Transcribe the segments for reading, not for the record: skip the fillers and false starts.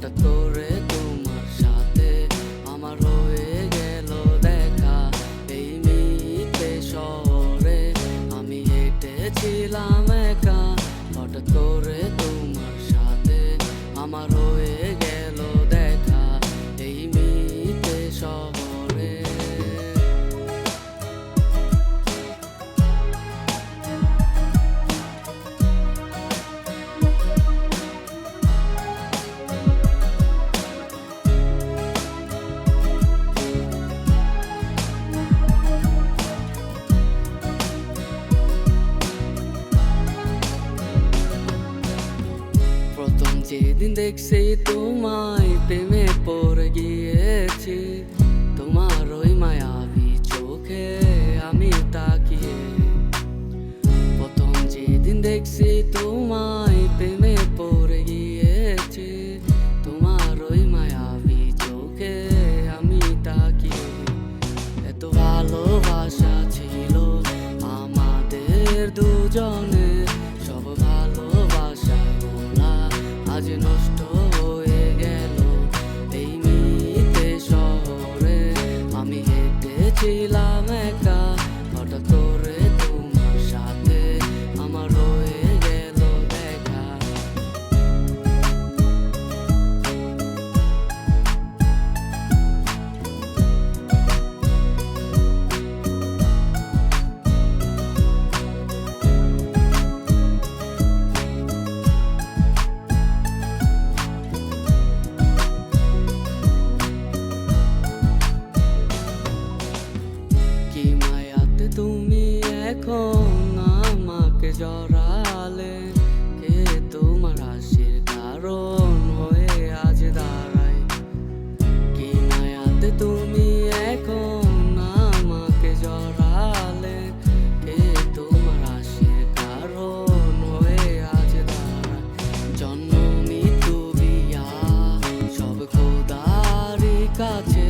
হঠাৎ করে তোমার সাথে আমার হয়ে গেল দেখা। এই মিথ্যে শহরে আমি হেঁটেছিলাম একা। হঠাৎ করে তোমার সাথে আমার হয়ে গেল দেখা। এই মিথ্যে শহরে প্রথম যেদিন দেখছি তোমায় প্রেমে পড়ে গিয়েছি। তোমার ওই মায়াবী চোখে আমি তাকিয়ে। প্রথম যেদিন দেখছি তোমায় প্রেমে পড়ে গিয়েছি। তোমার ওই মায়াবী চোখে আমি তাকিয়ে। এত ভালোবাসা ছিল আমাদের দুজনের, সব ভালোবাসা আজ নষ্ট হয়ে গেল। এই মিথ্যে শহরে আমি হেঁটেছিলাম একা। হঠাৎ করে তোমার সাথে আমার হয়ে গেল দেখা। কি মায়াতে তুমি এখন আমাকে জড়ালে। কে তোমার হাসির কারণ হয়ে আজ দাঁড়ায়। কি মায়াতে তুমি এখন আমাকে জড়ালে। কে তোমার হাসির কারণ হয়ে আজ দাঁড়ায়। জন্ম মৃত্যু বিয়া সব খোদারই কাছে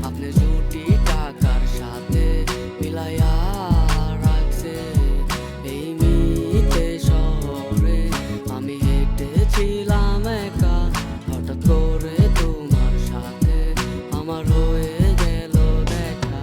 আপনি জুটি টাকার সাথে মিলাইয়া রাখছে। এই মিথ্যে শহরে আমি হেঁটেছিলাম একা। হঠাৎ করে তোমার সাথে আমার হয়ে গেল দেখা।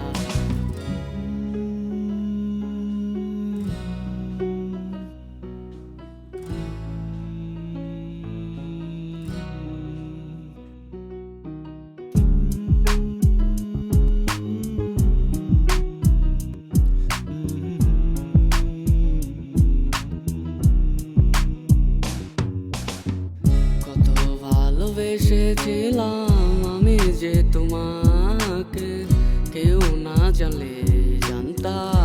ভালোবেসেছিলাম আমি যে তোমাকে, কেউ না জানলে জানতাম